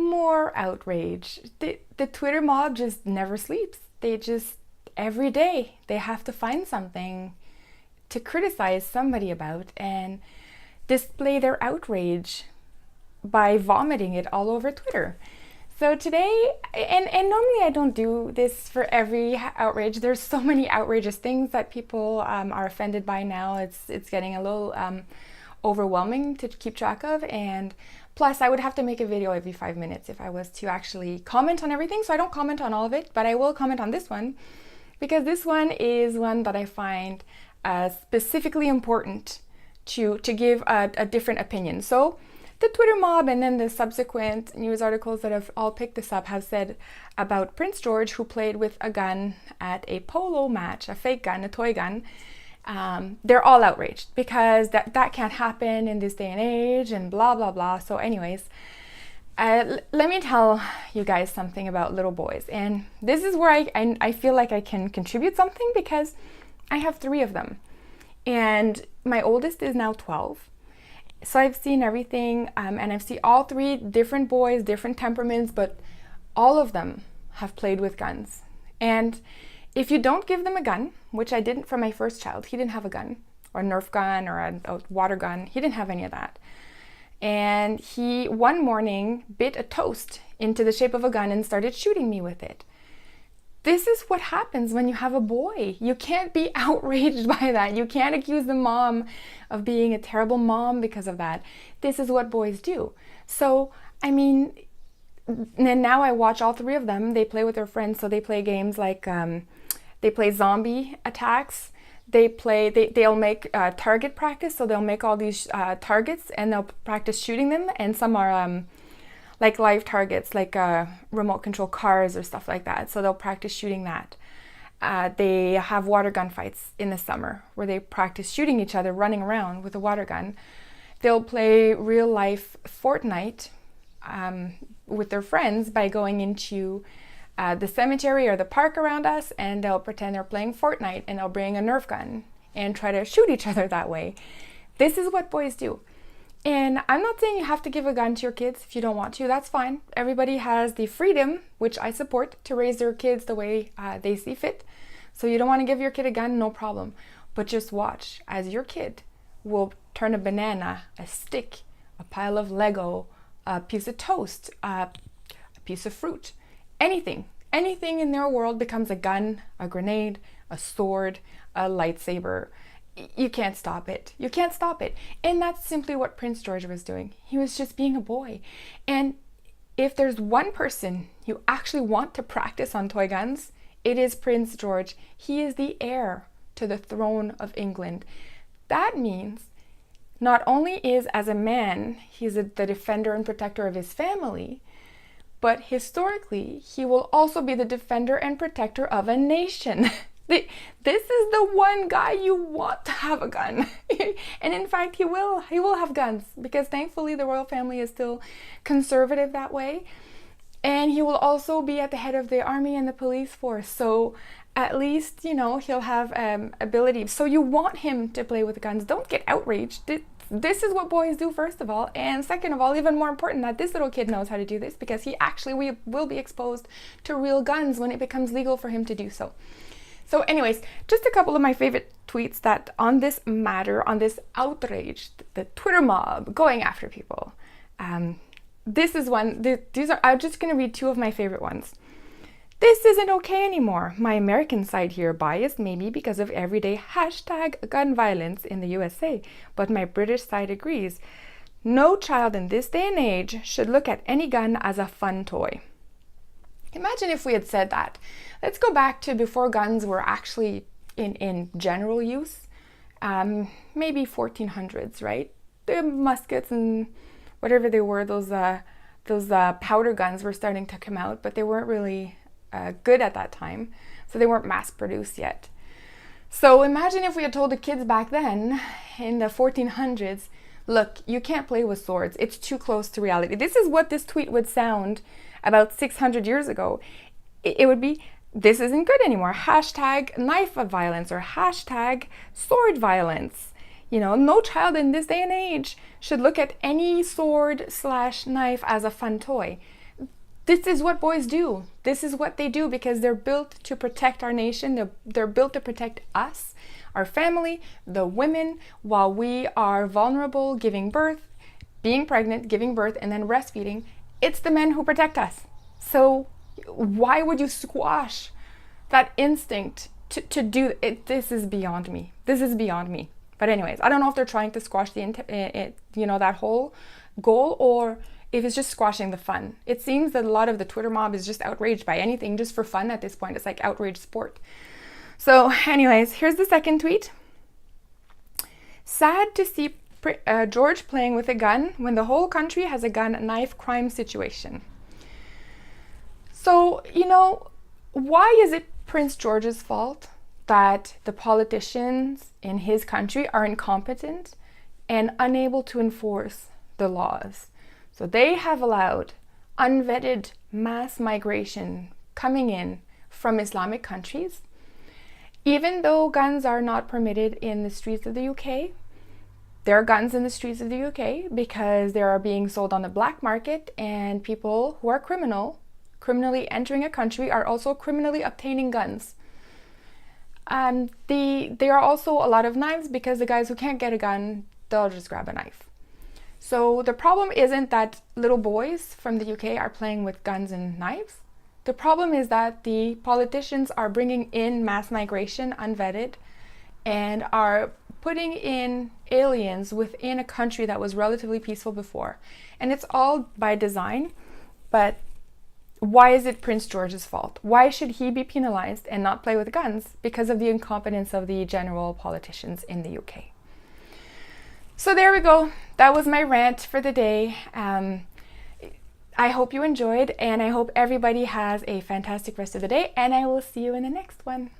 more outrage. The Twitter mob just never sleeps. They just, every day, they have to find something to criticize somebody about and display their outrage by vomiting it all over Twitter. So today, and normally I don't do this for every outrage. There's so many outrageous things that people are offended by now. It's getting a little overwhelming to keep track of, and plus I would have to make a video every 5 minutes if I was to actually comment on everything. So I don't comment on all of it, but I will comment on this one because this one is one that I find specifically important to give a different opinion. So the Twitter mob and then the subsequent news articles that have all picked this up have said about Prince George, who played with a gun at a polo match, a fake gun, a toy gun. They're all outraged because that can't happen in this day and age and blah, blah, blah. So anyways, let me tell you guys something about little boys. And this is where I feel like I can contribute something because I have 3 of them. And my oldest is now 12. So I've seen everything, and I've seen all 3 different boys, different temperaments, but all of them have played with guns. And if you don't give them a gun, which I didn't for my first child, he didn't have a gun, or a Nerf gun, or a water gun, he didn't have any of that. And he, one morning, bit a toast into the shape of a gun and started shooting me with it. This is what happens when you have a boy. You can't be outraged by that. You can't accuse the mom of being a terrible mom because of that. This is what boys do. So, I mean, and now I watch all 3 of them. They play with their friends, so they play games like, they play zombie attacks. They'll make target practice, so they'll make all these targets and they'll practice shooting them, and some are like live targets, like remote control cars or stuff like that. So they'll practice shooting that. They have water gun fights in the summer where they practice shooting each other, running around with a water gun. They'll play real life Fortnite with their friends by going into the cemetery or the park around us, and they'll pretend they're playing Fortnite and they'll bring a Nerf gun and try to shoot each other that way. This is what boys do. And I'm not saying you have to give a gun to your kids if you don't want to. That's fine. Everybody has the freedom, which I support, to raise their kids the way they see fit. So you don't want to give your kid a gun, no problem. But just watch as your kid will turn a banana, a stick, a pile of Lego, a piece of toast, a piece of fruit, anything. Anything in their world becomes a gun, a grenade, a sword, a lightsaber. You can't stop it. You can't stop it. And that's simply what Prince George was doing. He was just being a boy. And if there's one person you actually want to practice on toy guns, it is Prince George. He is the heir to the throne of England. That means not only is as a man, he's the defender and protector of his family, but historically, he will also be the defender and protector of a nation. This is the one guy you want to have a gun. And in fact, he will have guns because thankfully the royal family is still conservative that way. And he will also be at the head of the army and the police force. So at least, he'll have ability. So you want him to play with guns. Don't get outraged. This is what boys do, first of all. And second of all, even more important, that this little kid knows how to do this because he actually will be exposed to real guns when it becomes legal for him to do so. So anyways, just a couple of my favorite tweets that on this matter, on this outrage, the Twitter mob going after people. This is one, I'm just going to read 2 of my favorite ones. This isn't okay anymore. My American side here biased maybe because of everyday #gun violence in the USA, but my British side agrees. No child in this day and age should look at any gun as a fun toy. Imagine if we had said that. Let's go back to before guns were actually in general use, maybe 1400s, right? The muskets and whatever they were, those powder guns were starting to come out, but they weren't really good at that time, so they weren't mass produced yet. So imagine if we had told the kids back then, in the 1400s, look, you can't play with swords. It's too close to reality. This is what this tweet would sound about 600 years ago. It would be, this isn't good anymore. #knife violence or #sword violence. No child in this day and age should look at any sword/knife as a fun toy. This is what boys do. This is what they do because they're built to protect our nation. They're built to protect us, our family, the women, while we are vulnerable, giving birth, being pregnant, giving birth, and then breastfeeding. It's the men who protect us. So why would you squash that instinct to do it? This is beyond me. This is beyond me. But anyways, I don't know if they're trying to squash that whole goal, or if it's just squashing the fun. It seems that a lot of the Twitter mob is just outraged by anything just for fun at this point. It's like outrage sport. So anyways, here's the second tweet. Sad to see George playing with a gun when the whole country has a gun knife crime situation. So, why is it Prince George's fault that the politicians in his country are incompetent and unable to enforce the laws? So they have allowed unvetted mass migration coming in from Islamic countries. Even though guns are not permitted in the streets of the UK, there are guns in the streets of the UK because they are being sold on the black market, and people who are criminally entering a country are also criminally obtaining guns. There are also a lot of knives because the guys who can't get a gun, they'll just grab a knife. So the problem isn't that little boys from the UK are playing with guns and knives. The problem is that the politicians are bringing in mass migration unvetted and are putting in aliens within a country that was relatively peaceful before. And it's all by design, but why is it Prince George's fault? Why should he be penalized and not play with guns? Because of the incompetence of the general politicians in the UK. So there we go. That was my rant for the day. I hope you enjoyed, and I hope everybody has a fantastic rest of the day, and I will see you in the next one.